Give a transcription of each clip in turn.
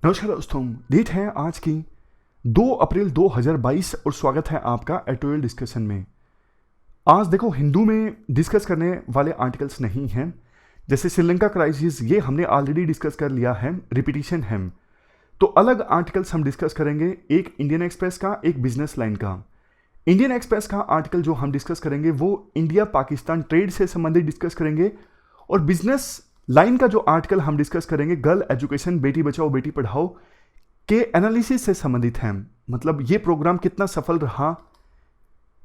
नमस्कार दोस्तों, डेट है आज की 2 अप्रैल 2022 और स्वागत है आपका एडिटोरियल डिस्कशन में। आज देखो, हिंदू में डिस्कस करने वाले आर्टिकल्स नहीं हैं। जैसे श्रीलंका क्राइसिस, ये हमने ऑलरेडी डिस्कस कर लिया है, रिपीटिशन है। तो अलग आर्टिकल्स हम डिस्कस करेंगे, एक इंडियन एक्सप्रेस का, एक बिजनेस लाइन का। इंडियन एक्सप्रेस का आर्टिकल जो हम डिस्कस करेंगे वो इंडिया पाकिस्तान ट्रेड से संबंधित डिस्कस करेंगे, और बिजनेस लाइन का जो आर्टिकल हम डिस्कस करेंगे गर्ल एजुकेशन, बेटी बचाओ बेटी पढ़ाओ के एनालिसिस से संबंधित है। मतलब ये प्रोग्राम कितना सफल रहा,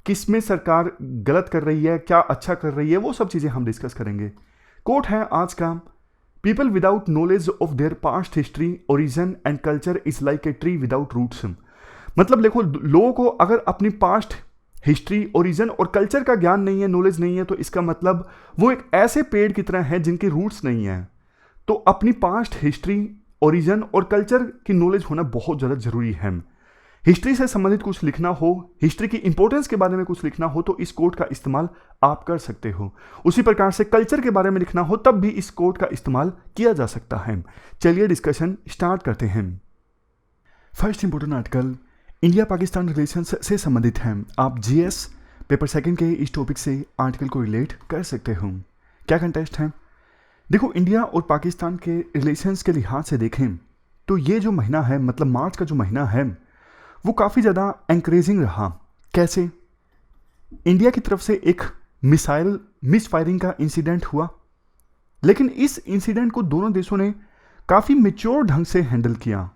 किसमें सरकार गलत कर रही है, क्या अच्छा कर रही है, वो सब चीज़ें हम डिस्कस करेंगे। कोट है आज का, people without knowledge of their past history, origin and culture is like a tree without roots. मतलब देखो, लोगों को अगर अपनी पास्ट हिस्ट्री, ओरिजिन और कल्चर का ज्ञान नहीं है, नॉलेज नहीं है, तो इसका मतलब वो एक ऐसे पेड़ की तरह है जिनके रूट्स नहीं है। तो अपनी पास्ट हिस्ट्री, ओरिजिन और कल्चर की नॉलेज होना बहुत ज़्यादा जरूरी है। हिस्ट्री से संबंधित कुछ लिखना हो, हिस्ट्री की इंपॉर्टेंस के बारे में कुछ लिखना हो, तो इस कोट का इस्तेमाल आप कर सकते हो। उसी प्रकार से कल्चर के बारे में लिखना हो तब भी इस कोट का इस्तेमाल किया जा सकता है। चलिए डिस्कशन स्टार्ट करते हैं। First important article India Pakistan relations से संबंधित है। आप जीएस पेपर सेकंड के इस टॉपिक से आर्टिकल को रिलेट कर सकते हो। क्या कंटेस्ट है? देखो, इंडिया और पाकिस्तान के रिलेशंस के लिहाज से देखें तो ये जो महीना है, मतलब मार्च का जो महीना है, वो काफ़ी ज़्यादा एंकरेजिंग रहा। कैसे? इंडिया की तरफ से एक मिसाइल मिस फायरिंग का इंसिडेंट हुआ, लेकिन इस इंसिडेंट को दोनों देशों ने काफ़ी मेच्योर ढंग से हैंडल किया।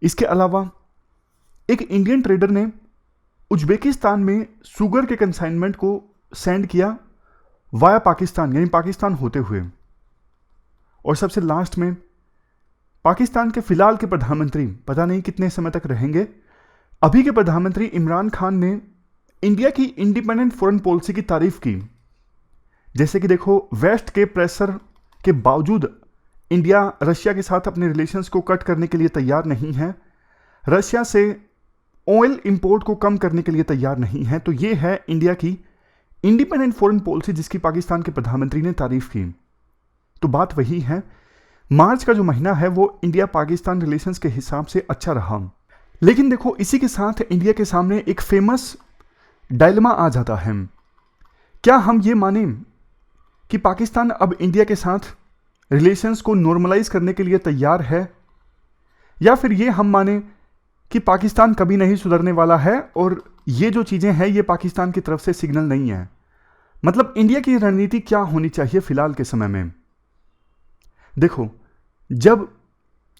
इसके अलावा एक इंडियन ट्रेडर ने उज्बेकिस्तान में शुगर के कंसाइनमेंट को सेंड किया वाया पाकिस्तान, यानी पाकिस्तान होते हुए। और सबसे लास्ट में पाकिस्तान के फिलहाल के प्रधानमंत्री, पता नहीं कितने समय तक रहेंगे, अभी के प्रधानमंत्री इमरान खान ने इंडिया की इंडिपेंडेंट फॉरेन पॉलिसी की तारीफ की। जैसे कि देखो, वेस्ट के प्रेशर के बावजूद इंडिया रशिया के साथ अपने रिलेशंस को कट करने के लिए तैयार नहीं है, रशिया से ऑयल इंपोर्ट को कम करने के लिए तैयार नहीं है। तो ये है इंडिया की इंडिपेंडेंट फॉरेन पॉलिसी जिसकी पाकिस्तान के प्रधानमंत्री ने तारीफ की। तो बात वही है, मार्च का जो महीना है वो इंडिया पाकिस्तान रिलेशंस के हिसाब से अच्छा रहा। लेकिन देखो, इसी के साथ इंडिया के सामने एक फेमस डायलेमा आ जाता है। क्या हम ये माने कि पाकिस्तान अब इंडिया के साथ रिलेशंस को नॉर्मलाइज करने के लिए तैयार है, या फिर ये हम माने कि पाकिस्तान कभी नहीं सुधरने वाला है और ये जो चीज़ें हैं ये पाकिस्तान की तरफ से सिग्नल नहीं है। मतलब इंडिया की रणनीति क्या होनी चाहिए फिलहाल के समय में? देखो, जब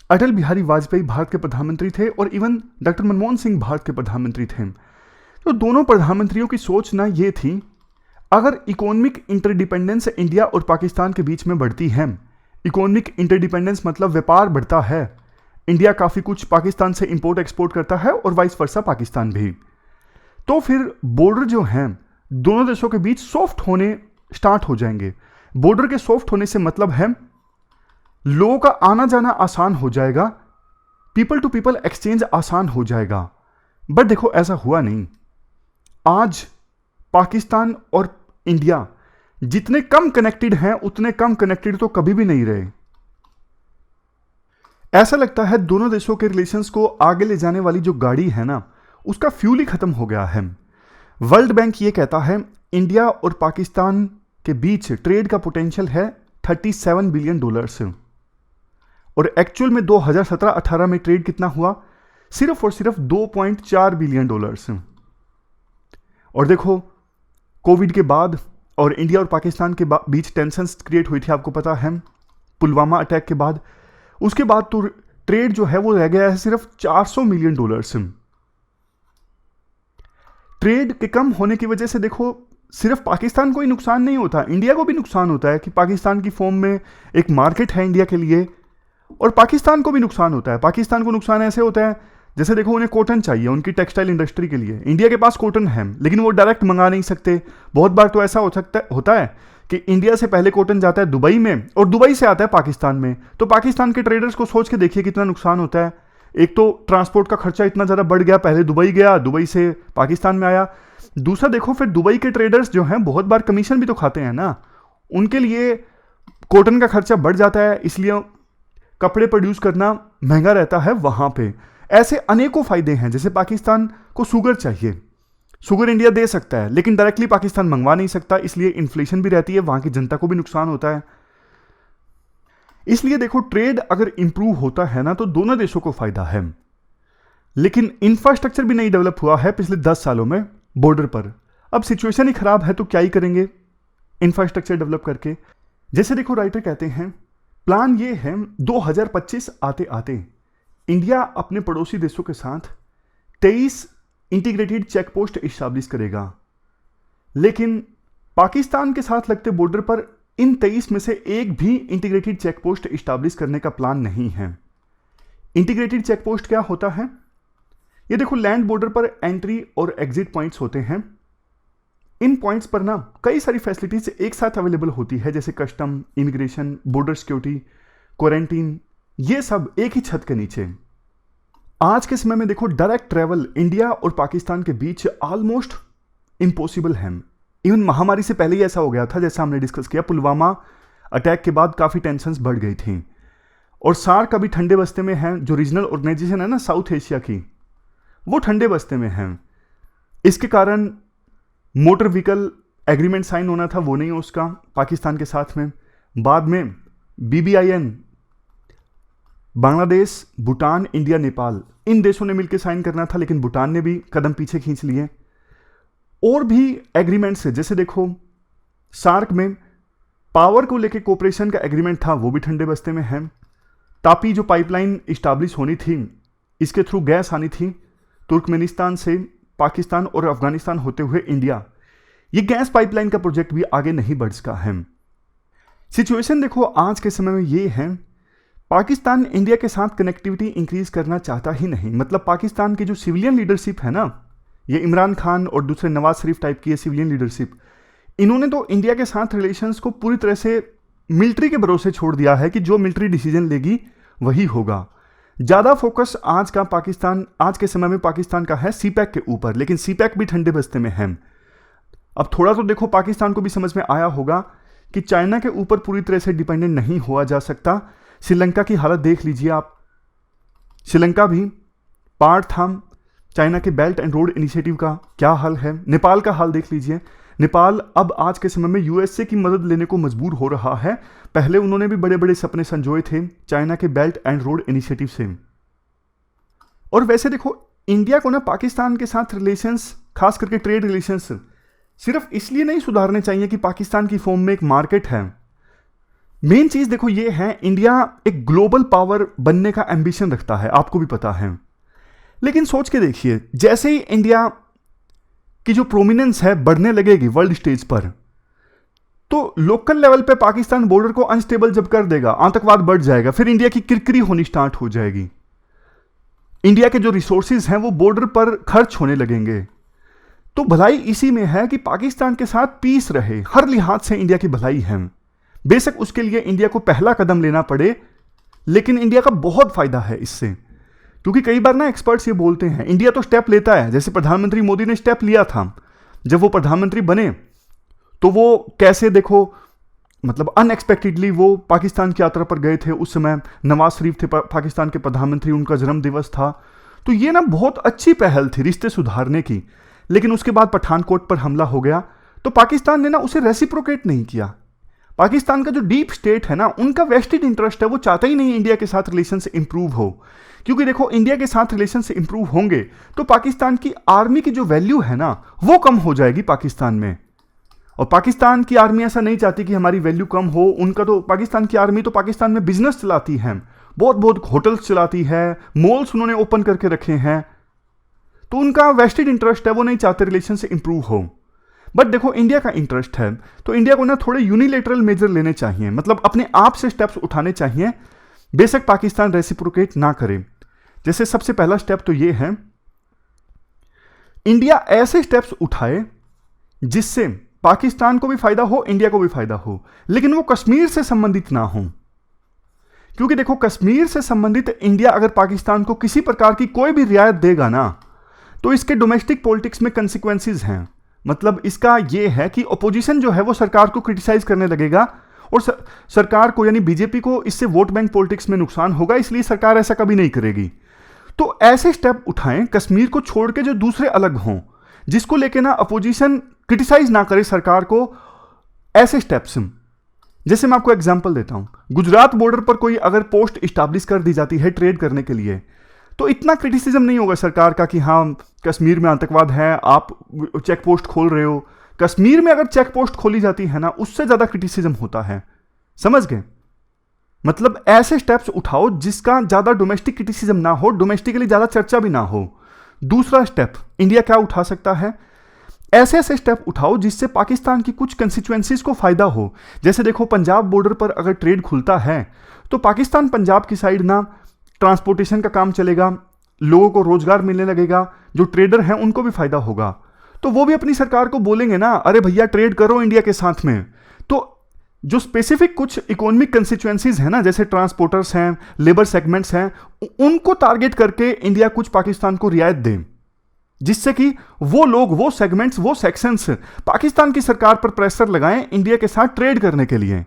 अटल बिहारी वाजपेयी भारत के प्रधानमंत्री थे और इवन डॉक्टर मनमोहन सिंह भारत के प्रधानमंत्री थे, तो दोनों प्रधानमंत्रियों की सोच ना ये थी, अगर इकोनॉमिक इंटरडिपेंडेंस इंडिया और पाकिस्तान के बीच में बढ़ती है, इकोनॉमिक इंटरडिपेंडेंस मतलब व्यापार बढ़ता है, इंडिया काफ़ी कुछ पाकिस्तान से इंपोर्ट एक्सपोर्ट करता है और वाइस वर्सा पाकिस्तान भी, तो फिर बॉर्डर जो हैं दोनों देशों के बीच सॉफ्ट होने स्टार्ट हो जाएंगे। बॉर्डर के सॉफ्ट होने से मतलब है लोगों का आना जाना आसान हो जाएगा, पीपल टू पीपल एक्सचेंज आसान हो जाएगा। बट देखो, ऐसा हुआ नहीं। आज पाकिस्तान और इंडिया जितने कम कनेक्टेड हैं उतने कम कनेक्टेड तो कभी भी नहीं रहे। ऐसा लगता है दोनों देशों के रिलेशंस को आगे ले जाने वाली जो गाड़ी है ना, उसका फ्यूल ही खत्म हो गया है। वर्ल्ड बैंक ये कहता है इंडिया और पाकिस्तान के बीच ट्रेड का पोटेंशियल है $37 बिलियन से, और एक्चुअल में 2017-18 में ट्रेड कितना हुआ? सिर्फ और सिर्फ $2.4 बिलियन से। और देखो, कोविड के बाद और इंडिया और पाकिस्तान के बीच टेंशंस क्रिएट हुई थी, आपको पता है, पुलवामा अटैक के बाद। उसके बाद तो ट्रेड जो है वो रह गया है सिर्फ $400 मिलियन से। ट्रेड के कम होने की वजह से देखो, सिर्फ पाकिस्तान को ही नुकसान नहीं होता, इंडिया को भी नुकसान होता है कि पाकिस्तान की फॉर्म में एक मार्केट है इंडिया के लिए, और पाकिस्तान को भी नुकसान होता है। पाकिस्तान को नुकसान ऐसे होता है, जैसे देखो, उन्हें कॉटन चाहिए उनकी टेक्सटाइल इंडस्ट्री के लिए, इंडिया के पास कॉटन है लेकिन वो डायरेक्ट मंगा नहीं सकते। बहुत बार तो ऐसा होता है कि इंडिया से पहले कॉटन जाता है दुबई में और दुबई से आता है पाकिस्तान में। तो पाकिस्तान के ट्रेडर्स को सोच के देखिए कितना नुकसान होता है। एक तो ट्रांसपोर्ट का खर्चा इतना ज़्यादा बढ़ गया, पहले दुबई गया, दुबई से पाकिस्तान में आया। दूसरा देखो, फिर दुबई के ट्रेडर्स जो हैं बहुत बार कमीशन भी तो खाते हैं ना, उनके लिए कॉटन का खर्चा बढ़ जाता है, इसलिए कपड़े प्रोड्यूस करना महंगा रहता है वहाँ पे। ऐसे अनेकों फायदे हैं। जैसे पाकिस्तान को शुगर चाहिए, शुगर इंडिया दे सकता है, लेकिन डायरेक्टली पाकिस्तान मंगवा नहीं सकता, इसलिए इन्फ्लेशन भी रहती है, वहाँ की जनता को भी नुकसान होता है। इसलिए देखो, ट्रेड अगर इंप्रूव होता है ना तो दोनों देशों को फायदा है। लेकिन इंफ्रास्ट्रक्चर भी नहीं डेवलप हुआ है पिछले 10 सालों में बॉर्डर पर। अब सिचुएशन ही खराब है तो क्या ही करेंगे इंफ्रास्ट्रक्चर डेवलप करके। जैसे देखो, राइटर कहते हैं प्लान ये है 2025 आते आते इंडिया अपने पड़ोसी देशों के साथ 23 इंटीग्रेटेड चेक पोस्ट इस्टेब्लिश करेगा। लेकिन पाकिस्तान के साथ लगते बॉर्डर पर इन 23 में से एक भी इंटीग्रेटेड चेक पोस्ट इस्टेब्लिश करने का प्लान नहीं है। इंटीग्रेटेड चेक पोस्ट क्या होता है? ये देखो, लैंड बॉर्डर पर एंट्री और एग्जिट पॉइंट्स होते हैं। इन पॉइंट्स पर ना कई सारी फैसिलिटीज एक साथ अवेलेबल होती है, जैसे custom, immigration, border security, quarantine, ये सब एक ही छत के नीचे। आज के समय में देखो, डायरेक्ट ट्रैवल इंडिया और पाकिस्तान के बीच ऑलमोस्ट इम्पॉसिबल है। इवन महामारी से पहले ही ऐसा हो गया था, जैसा हमने डिस्कस किया। पुलवामा अटैक के बाद काफ़ी टेंशन्स बढ़ गई थी। और सार्क अभी ठंडे बस्ते में है, जो रीजनल ऑर्गेनाइजेशन है ना साउथ एशिया की, वो ठंडे बस्ते में है। इसके कारण मोटर व्हीकल एग्रीमेंट साइन होना था, वो नहीं हो उसका पाकिस्तान के साथ में। बाद में BBIN बांग्लादेश, भूटान, इंडिया, नेपाल, इन देशों ने मिलकर साइन करना था, लेकिन भूटान ने भी कदम पीछे खींच लिए। और भी एग्रीमेंट्स है, जैसे देखो सार्क में पावर को लेकर कोऑपरेशन का एग्रीमेंट था, वो भी ठंडे बस्ते में है। तापी जो पाइपलाइन इस्टेब्लिश होनी थी, इसके थ्रू गैस आनी थी तुर्कमेनिस्तान से पाकिस्तान और अफगानिस्तान होते हुए इंडिया, ये गैस पाइपलाइन का प्रोजेक्ट भी आगे नहीं बढ़ सका है। सिचुएशन देखो आज के समय में ये है, पाकिस्तान इंडिया के साथ कनेक्टिविटी इंक्रीज करना चाहता ही नहीं। मतलब पाकिस्तान की जो सिविलियन लीडरशिप है ना, ये इमरान खान और दूसरे नवाज शरीफ टाइप की सिविलियन लीडरशिप, इन्होंने तो इंडिया के साथ रिलेशंस को पूरी तरह से मिलिट्री के भरोसे छोड़ दिया है कि जो मिलिट्री डिसीजन लेगी वही होगा। ज़्यादा फोकस आज के समय में पाकिस्तान का है सीपैक के ऊपर, लेकिन सीपैक भी ठंडे बस्ते में है। अब थोड़ा तो देखो पाकिस्तान को भी समझ में आया होगा कि चाइना के ऊपर पूरी तरह से डिपेंडेंट नहीं हुआ जा सकता। श्रीलंका की हालत देख लीजिए आप, श्रीलंका भी पार्ट था चाइना के बेल्ट एंड रोड इनिशिएटिव का, क्या हाल है। नेपाल का हाल देख लीजिए, नेपाल अब आज के समय में USA की मदद लेने को मजबूर हो रहा है। पहले उन्होंने भी बड़े बड़े सपने संजोए थे चाइना के बेल्ट एंड रोड इनिशिएटिव से। और वैसे देखो, इंडिया को ना पाकिस्तान के साथ रिलेशंस, खास करके ट्रेड रिलेशंस, सिर्फ इसलिए नहीं सुधारने चाहिए कि पाकिस्तान की फॉर्म में एक मार्केट है। मेन चीज देखो ये है, इंडिया एक ग्लोबल पावर बनने का एम्बिशन रखता है, आपको भी पता है। लेकिन सोच के देखिए, जैसे ही इंडिया की जो प्रोमिनेंस है बढ़ने लगेगी वर्ल्ड स्टेज पर, तो लोकल लेवल पे पाकिस्तान बॉर्डर को अनस्टेबल जब कर देगा, आतंकवाद बढ़ जाएगा, फिर इंडिया की किरकिरी होनी स्टार्ट हो जाएगी। इंडिया के जो रिसोर्सेज हैं वो बॉर्डर पर खर्च होने लगेंगे। तो भलाई इसी में है कि पाकिस्तान के साथ पीस रहे, हर लिहाज से इंडिया की भलाई है। बेशक उसके लिए इंडिया को पहला कदम लेना पड़े, लेकिन इंडिया का बहुत फायदा है इससे। क्योंकि कई बार ना एक्सपर्ट्स ये बोलते हैं इंडिया तो स्टेप लेता है, जैसे प्रधानमंत्री मोदी ने स्टेप लिया था जब वो प्रधानमंत्री बने, तो वो कैसे देखो मतलब अनएक्सपेक्टेडली वो पाकिस्तान की यात्रा पर गए थे। उस समय नवाज शरीफ थे पाकिस्तान के प्रधानमंत्री, उनका जन्म दिवस था। तो ये ना बहुत अच्छी पहल थी रिश्ते सुधारने की। लेकिन उसके बाद पठानकोट पर हमला हो गया, तो पाकिस्तान ने ना उसे रेसिप्रोकेट नहीं किया। पाकिस्तान का जो डीप स्टेट है ना, उनका वेस्टेड इंटरेस्ट है, वो चाहता ही नहीं इंडिया के साथ रिलेशंस इंप्रूव हो। क्योंकि देखो, इंडिया के साथ रिलेशंस इंप्रूव होंगे तो पाकिस्तान की आर्मी की जो वैल्यू है ना, वो कम हो जाएगी पाकिस्तान में। और पाकिस्तान की आर्मी ऐसा नहीं चाहती कि हमारी वैल्यू कम हो। उनका तो पाकिस्तान की आर्मी तो पाकिस्तान में बिजनेस चलाती है, बहुत बहुत होटल्स चलाती है, मॉल्स उन्होंने ओपन करके रखे हैं। तो उनका वेस्टेड इंटरेस्ट है, वो नहीं चाहते रिलेशन से इंप्रूव हो। बट देखो, इंडिया का इंटरेस्ट है, तो इंडिया को ना थोड़े यूनिलेटरल मेजर लेने चाहिए, मतलब अपने आप से स्टेप्स उठाने चाहिए, बेशक पाकिस्तान रेसिप्रोकेट ना करे। जैसे सबसे पहला स्टेप तो ये है, इंडिया ऐसे स्टेप्स उठाए जिससे पाकिस्तान को भी फायदा हो, इंडिया को भी फायदा हो, लेकिन वो कश्मीर से संबंधित ना हो। क्योंकि देखो, कश्मीर से संबंधित इंडिया अगर पाकिस्तान को किसी प्रकार की कोई भी रियायत देगा ना, तो इसके डोमेस्टिक पॉलिटिक्स में कंसिक्वेंसेस हैं। मतलब इसका यह है कि ओपोजिशन जो है वो सरकार को क्रिटिसाइज करने लगेगा और सरकार को यानी बीजेपी को इससे वोट बैंक पॉलिटिक्स में नुकसान होगा, इसलिए सरकार ऐसा कभी नहीं करेगी। तो ऐसे स्टेप उठाएं कश्मीर को छोड़ के जो दूसरे अलग हों, जिसको लेके ना अपोजिशन क्रिटिसाइज ना करे सरकार को। ऐसे स्टेप्स जैसे मैं आपको एग्जांपल देता हूं, गुजरात बॉर्डर पर कोई अगर पोस्ट इस्टेब्लिश कर दी जाती है ट्रेड करने के लिए, तो इतना क्रिटिसिज्म नहीं होगा सरकार का कि हाँ कश्मीर में आतंकवाद है, आप चेक पोस्ट खोल रहे हो। कश्मीर में अगर चेक पोस्ट खोली जाती है ना, उससे ज्यादा क्रिटिसिज्म होता है। समझ गए? मतलब ऐसे स्टेप्स उठाओ जिसका ज्यादा डोमेस्टिक क्रिटिसिज्म ना हो, डोमेस्टिकली ज्यादा चर्चा भी ना हो। दूसरा स्टेप इंडिया क्या उठा सकता है? ऐसे ऐसे स्टेप उठाओ जिससे पाकिस्तान की कुछ कंस्टिट्यूएंसीज को फायदा हो। जैसे देखो, पंजाब बॉर्डर पर अगर ट्रेड खुलता है तो पाकिस्तान पंजाब की साइड ना ट्रांसपोर्टेशन का काम चलेगा, लोगों को रोजगार मिलने लगेगा, जो ट्रेडर हैं उनको भी फायदा होगा। तो वो भी अपनी सरकार को बोलेंगे ना, अरे भैया ट्रेड करो इंडिया के साथ में। तो जो स्पेसिफिक कुछ इकोनॉमिक कंस्टिट्यूएंसीज हैं ना, जैसे ट्रांसपोर्टर्स हैं, लेबर सेगमेंट्स हैं, उनको टारगेट करके इंडिया कुछ पाकिस्तान को रियायत दे, जिससे कि वो लोग, वो सेगमेंट्स, वो सेक्शंस पाकिस्तान की सरकार पर प्रेशर लगाएं इंडिया के साथ ट्रेड करने के लिए।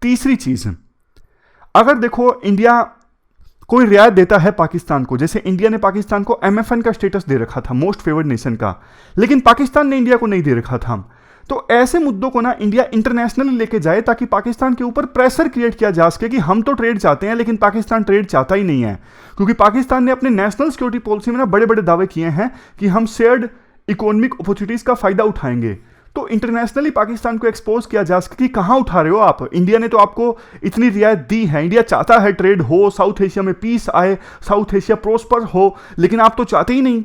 तीसरी चीज, अगर देखो इंडिया कोई रियायत देता है पाकिस्तान को, जैसे इंडिया ने पाकिस्तान को एमएफएन का स्टेटस दे रखा था, मोस्ट फेवर्ड नेशन का, लेकिन पाकिस्तान ने इंडिया को नहीं दे रखा था, तो ऐसे मुद्दों को ना इंडिया इंटरनेशनली लेके जाए ताकि पाकिस्तान के ऊपर प्रेशर क्रिएट किया जा सके कि हम तो ट्रेड चाहते हैं लेकिन पाकिस्तान ट्रेड चाहता ही नहीं है। क्योंकि पाकिस्तान ने अपने नेशनल सिक्योरिटी पॉलिसी में ना बड़े बड़े दावे किए हैं कि हम शेयर्ड इकोनॉमिक अपॉर्चुनिटीज का फायदा उठाएंगे। तो इंटरनेशनली पाकिस्तान को एक्सपोज किया जा सके कि कहां उठा रहे हो आप, इंडिया ने तो आपको इतनी रियायत दी है, इंडिया चाहता है ट्रेड हो, साउथ एशिया में पीस आए, साउथ एशिया प्रोस्पर हो, लेकिन आप तो चाहते ही नहीं।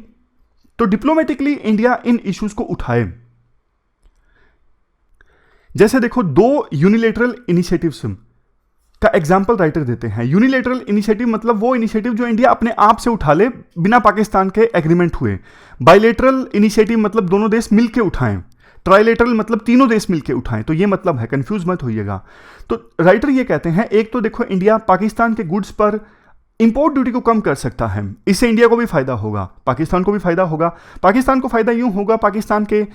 तो डिप्लोमेटिकली इंडिया इन इश्यूज को उठाए। जैसे देखो, दो यूनिलेटरल इनिशिएटिव्स का एग्जांपल राइटर देते हैं। यूनिलेटरल इनिशिएटिव मतलब वो इनिशिएटिव जो इंडिया अपने आप से उठा ले बिना पाकिस्तान के एग्रीमेंट हुए। बाइलेटरल इनिशिएटिव मतलब दोनों देश मिलकर उठाएं। ट्राइलेटरल मतलब तीनों देश मिलकर उठाएं। तो ये मतलब है, कंफ्यूज मत होइएगा। तो राइटर ये कहते हैं, एक तो देखो इंडिया पाकिस्तान के गुड्स पर इंपोर्ट ड्यूटी को कम कर सकता है, इससे इंडिया को भी फायदा होगा, पाकिस्तान को भी फायदा होगा। पाकिस्तान को फायदा यूं होगा, पाकिस्तान के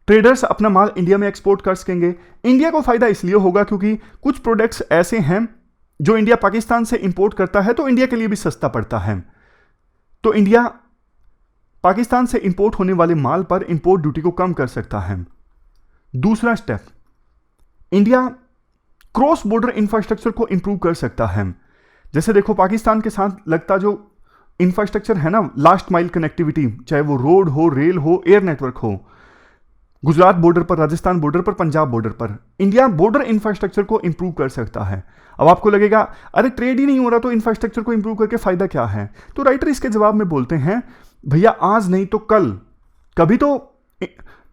ट्रेडर्स अपना माल इंडिया में एक्सपोर्ट कर सकेंगे। इंडिया को फायदा इसलिए होगा क्योंकि कुछ प्रोडक्ट्स ऐसे हैं जो इंडिया पाकिस्तान से इंपोर्ट करता है तो इंडिया के लिए भी सस्ता पड़ता है। तो इंडिया पाकिस्तान से इंपोर्ट होने वाले माल पर इंपोर्ट ड्यूटी को कम कर सकता है। दूसरा step, India cross border infrastructure को इंप्रूव कर सकता है। जैसे देखो, पाकिस्तान के साथ लगता जो इंफ्रास्ट्रक्चर है ना, लास्ट माइल कनेक्टिविटी, चाहे वो रोड हो, रेल हो, एयर नेटवर्क हो, गुजरात बॉर्डर पर, राजस्थान बॉर्डर पर, पंजाब बॉर्डर पर, इंडिया बॉर्डर इंफ्रास्ट्रक्चर को इंप्रूव कर सकता है। अब आपको लगेगा अरे ट्रेड ही नहीं हो रहा तो इंफ्रास्ट्रक्चर को इंप्रूव करके फायदा क्या है? तो राइटर इसके जवाब में बोलते हैं, भैया आज नहीं तो कल कभी तो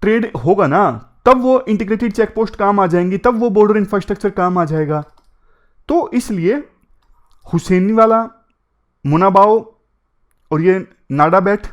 ट्रेड होगा ना, तब वो इंटीग्रेटेड चेक पोस्ट काम आ जाएंगी, तब वो बॉर्डर इंफ्रास्ट्रक्चर काम आ जाएगा। तो इसलिए हुसैनीवाला, मुनाबाव और ये नाडाबेट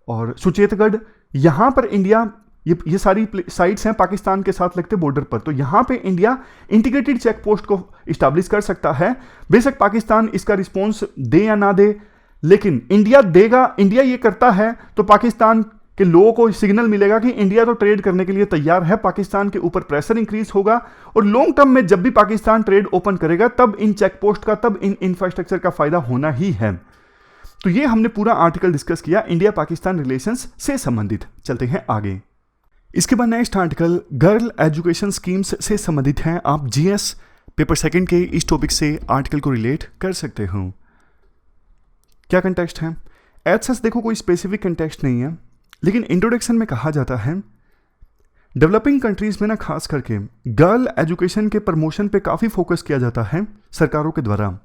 और सुचेतगढ़, यहां पर इंडिया, ये सारी साइट्स हैं पाकिस्तान के साथ लगते बॉर्डर पर, तो यहां पे इंडिया इंटीग्रेटेड चेक पोस्ट को इस्टेब्लिश कर सकता है। बेशक पाकिस्तान इसका रिस्पॉन्स दे या ना दे, लेकिन इंडिया देगा। इंडिया ये करता है तो पाकिस्तान के लोगों को सिग्नल मिलेगा कि इंडिया तो ट्रेड करने के लिए तैयार है, पाकिस्तान के ऊपर प्रेशर इंक्रीज होगा, और लॉन्ग टर्म में जब भी पाकिस्तान ट्रेड ओपन करेगा तब इन चेक पोस्ट का, तब इन इंफ्रास्ट्रक्चर का फायदा होना ही है। तो ये हमने पूरा आर्टिकल डिस्कस किया इंडिया पाकिस्तान रिलेशंस से संबंधित। चलते हैं आगे। इसके बाद next article girl education schemes से संबंधित है। आप जीएस पेपर सेकंड के इस टॉपिक से आर्टिकल को रिलेट कर सकते हो। क्या कंटेक्स्ट है? एच देखो कोई स्पेसिफिक कंटेक्स्ट नहीं है, लेकिन इंट्रोडक्शन में कहा जाता है डेवलपिंग कंट्रीज में ना खास करके गर्ल एजुकेशन के प्रमोशन पे काफ़ी फोकस किया जाता है सरकारों के द्वारा।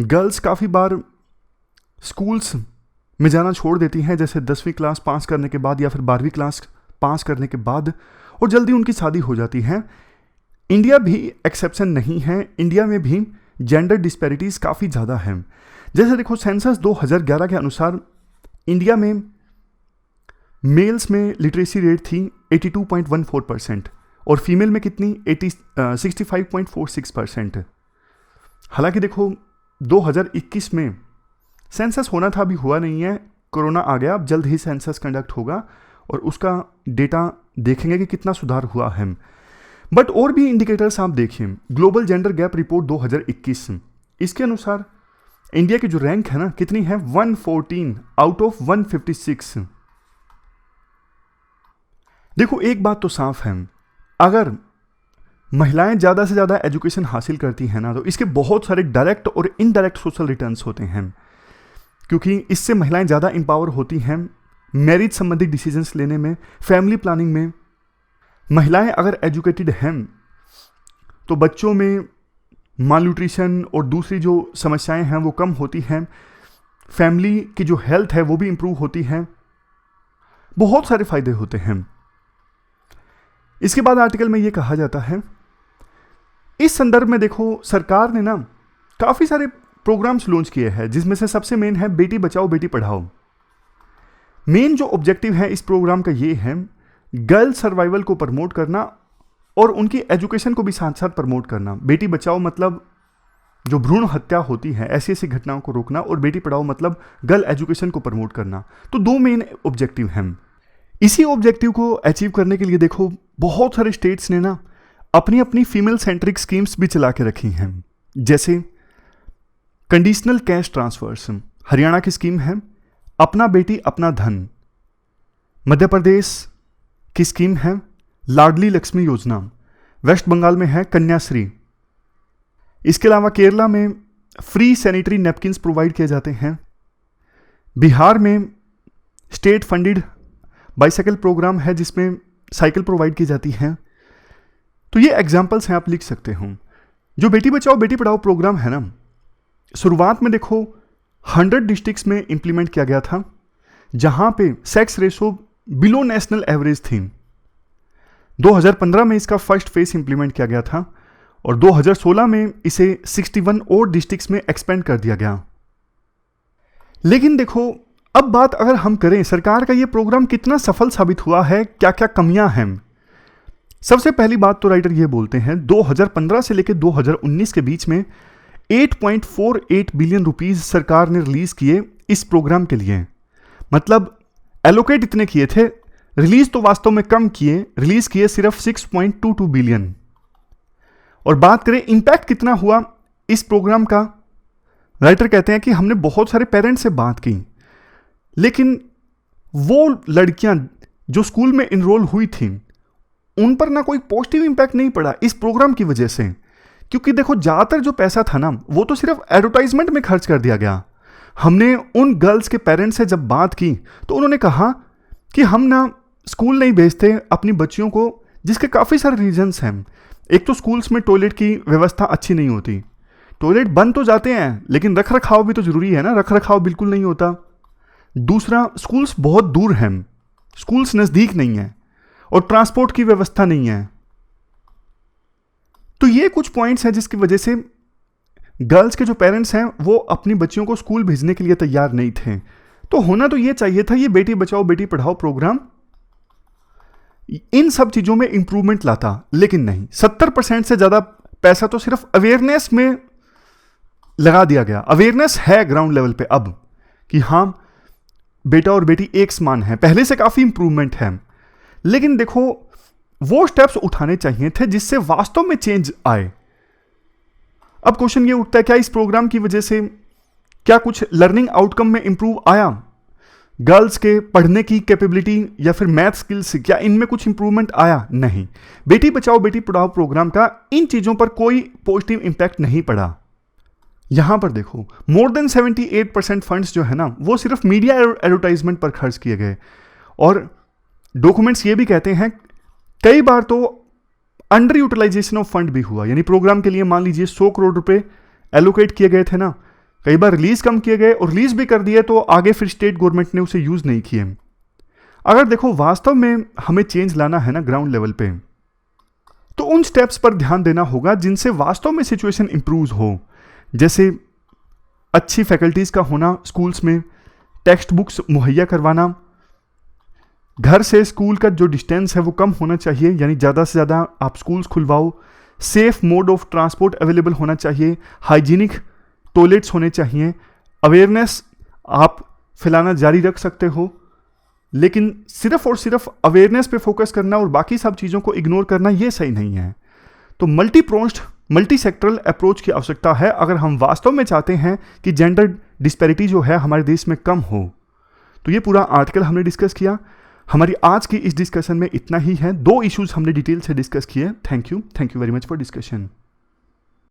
गर्ल्स काफ़ी बार स्कूल्स में जाना छोड़ देती हैं, जैसे 10वीं क्लास पास करने के बाद या फिर 12वीं क्लास पास करने के बाद, और जल्दी उनकी शादी हो जाती है। इंडिया भी एक्सेप्शन नहीं है, इंडिया में भी जेंडर डिस्पैरिटीज़ काफ़ी ज़्यादा हैं। जैसे देखो, सेंसस 2011 के अनुसार इंडिया में मेल्स में लिटरेसी रेट थी 82.14% और फीमेल में कितनी 65.46%। हालांकि देखो 2021 में सेंसस होना था, अभी हुआ नहीं है, कोरोना आ गया, अब जल्द ही सेंसस कंडक्ट होगा और उसका डेटा देखेंगे कि कितना सुधार हुआ है। बट और भी इंडिकेटर्स आप देखिए, ग्लोबल जेंडर गैप रिपोर्ट 2021, इसके अनुसार इंडिया की जो रैंक है ना कितनी है, 114 आउट ऑफ 156। देखो एक बात तो साफ है, अगर महिलाएं ज़्यादा से ज़्यादा एजुकेशन हासिल करती हैं ना तो इसके बहुत सारे डायरेक्ट और इनडायरेक्ट सोशल रिटर्न्स होते हैं, क्योंकि इससे महिलाएं ज़्यादा एम्पावर होती हैं मैरिज संबंधी डिसीजंस लेने में, फैमिली प्लानिंग में। महिलाएं अगर एजुकेटेड हैं तो बच्चों में मालन्यूट्रिशन और दूसरी जो समस्याएं हैं वो कम होती हैं, फैमिली की जो हेल्थ है वो भी इम्प्रूव होती है, बहुत सारे फायदे होते हैं। इसके बाद आर्टिकल में ये कहा जाता है, इस संदर्भ में देखो सरकार ने ना काफ़ी सारे प्रोग्राम्स लॉन्च किए हैं, जिसमें से सबसे मेन है बेटी बचाओ बेटी पढ़ाओ। मेन जो ऑब्जेक्टिव है इस प्रोग्राम का ये है गर्ल सर्वाइवल को प्रमोट करना और उनकी एजुकेशन को भी साथ साथ प्रमोट करना। बेटी बचाओ मतलब जो भ्रूण हत्या होती है ऐसी ऐसी घटनाओं को रोकना, और बेटी पढ़ाओ मतलब गर्ल एजुकेशन को प्रमोट करना। तो दो मेन ऑब्जेक्टिव हैं। इसी ऑब्जेक्टिव को अचीव करने के लिए देखो बहुत सारे स्टेट्स ने ना अपनी अपनी फीमेल सेंट्रिक स्कीम्स भी चला के रखी हैं, जैसे कंडीशनल कैश ट्रांसफर्स हरियाणा की स्कीम है, अपना बेटी अपना धन मध्य प्रदेश की स्कीम है, लाडली लक्ष्मी योजना, वेस्ट बंगाल में है कन्याश्री। इसके अलावा केरला में फ्री सैनिटरी नैपकिन्स प्रोवाइड किए जाते हैं, बिहार में स्टेट फंडेड बाइसाइकिल प्रोग्राम है जिसमें साइकिल प्रोवाइड की जाती है। तो ये एग्जाम्पल्स हैं, आप लिख सकते हो। जो बेटी बचाओ बेटी पढ़ाओ प्रोग्राम है ना, शुरुआत में देखो 100 डिस्ट्रिक्ट्स में इंप्लीमेंट किया गया था, जहां पे sex ratio below national average थी। 2015 में इसका फर्स्ट फेज इंप्लीमेंट किया गया था और 2016 में इसे 61 और डिस्ट्रिक्ट्स में एक्सपेंड कर दिया गया। लेकिन देखो अब बात अगर हम करें सरकार का ये प्रोग्राम कितना सफल साबित हुआ है, क्या क्या कमियां हैं। सबसे पहली बात तो राइटर ये बोलते हैं 2015 से लेकर 2019 के बीच में 8.48 बिलियन रुपीस सरकार ने रिलीज किए इस प्रोग्राम के लिए। मतलब एलोकेट इतने किए थे, रिलीज तो वास्तव में कम किए, रिलीज किए सिर्फ 6.22 बिलियन। और बात करें इंपैक्ट कितना हुआ इस प्रोग्राम का, राइटर कहते हैं कि हमने बहुत सारे पेरेंट्स से बात की, लेकिन वो लड़कियां जो स्कूल में इनरोल हुई थी उन पर ना कोई पॉजिटिव इंपैक्ट नहीं पड़ा इस प्रोग्राम की वजह से। क्योंकि देखो ज़्यादातर जो पैसा था ना वो तो सिर्फ एडवर्टाइजमेंट में खर्च कर दिया गया। हमने उन गर्ल्स के पेरेंट्स से जब बात की तो उन्होंने कहा कि हम ना स्कूल नहीं भेजते अपनी बच्चियों को, जिसके काफ़ी सारे रीजंस हैं। एक तो स्कूल्स में टॉयलेट की व्यवस्था अच्छी नहीं होती, टॉयलेट बन तो जाते हैं लेकिन रख रखाव भी तो ज़रूरी है ना, रख रखाव बिल्कुल नहीं होता। दूसरा, स्कूल्स बहुत दूर हैं, स्कूल्स नज़दीक नहीं है और ट्रांसपोर्ट की व्यवस्था नहीं है। तो ये कुछ पॉइंट्स हैं जिसकी वजह से गर्ल्स के जो पेरेंट्स हैं वो अपनी बच्चियों को स्कूल भेजने के लिए तैयार नहीं थे। तो होना तो ये चाहिए था ये बेटी बचाओ बेटी पढ़ाओ प्रोग्राम इन सब चीज़ों में इंप्रूवमेंट लाता, लेकिन नहीं। 70% से ज़्यादा पैसा तो सिर्फ अवेयरनेस में लगा दिया गया। अवेयरनेस है ग्राउंड लेवल पे अब कि हाँ बेटा और बेटी एक समान है, पहले से काफ़ी इंप्रूवमेंट है, लेकिन देखो वो स्टेप्स उठाने चाहिए थे जिससे वास्तव में चेंज आए। अब क्वेश्चन ये उठता है क्या इस प्रोग्राम की वजह से क्या कुछ लर्निंग आउटकम में इंप्रूव आया, गर्ल्स के पढ़ने की कैपेबिलिटी या फिर मैथ स्किल्स, क्या इनमें कुछ इंप्रूवमेंट आया? नहीं। बेटी बचाओ बेटी पढ़ाओ प्रोग्राम का इन चीज़ों पर कोई पॉजिटिव इंपैक्ट नहीं पड़ा। यहां पर देखो मोर देन 78% फंड्स जो है ना वो सिर्फ मीडिया एडवर्टाइजमेंट पर खर्च किए गए, और डॉक्यूमेंट्स ये भी कहते हैं कई बार तो अंडर यूटिलाइजेशन ऑफ फंड भी हुआ। यानी प्रोग्राम के लिए मान लीजिए 100 करोड़ रुपए एलोकेट किए गए थे ना, कई बार रिलीज कम किए गए और रिलीज भी कर दिए तो आगे फिर स्टेट गवर्नमेंट ने उसे यूज नहीं किए। अगर देखो वास्तव में हमें चेंज लाना है ना ग्राउंड लेवल पे, तो उन स्टेप्स पर ध्यान देना होगा जिनसे वास्तव में सिचुएशन इंप्रूव हो, जैसे अच्छी फैकल्टीज का होना स्कूल्स में, टेक्स्ट बुक्स मुहैया करवाना, घर से स्कूल का जो डिस्टेंस है वो कम होना चाहिए, यानी ज़्यादा से ज़्यादा आप स्कूल्स खुलवाओ, safe mode of transport available होना चाहिए, हाइजीनिक टॉयलेट्स होने चाहिए, अवेयरनेस आप फैलाना जारी रख सकते हो। लेकिन सिर्फ और सिर्फ अवेयरनेस पे फोकस करना और बाकी सब चीज़ों को इग्नोर करना ये सही नहीं है। तो मल्टी प्रोन्स्ड मल्टी सेक्टरल अप्रोच की आवश्यकता है अगर हम वास्तव में चाहते हैं कि जेंडर डिस्पैरिटी जो है हमारे देश में कम हो। तो ये पूरा आर्टिकल हमने डिस्कस किया। हमारी आज की इस डिस्कशन में इतना ही है। 2 इश्यूज हमने डिटेल से डिस्कस किए। Thank you very much for discussion.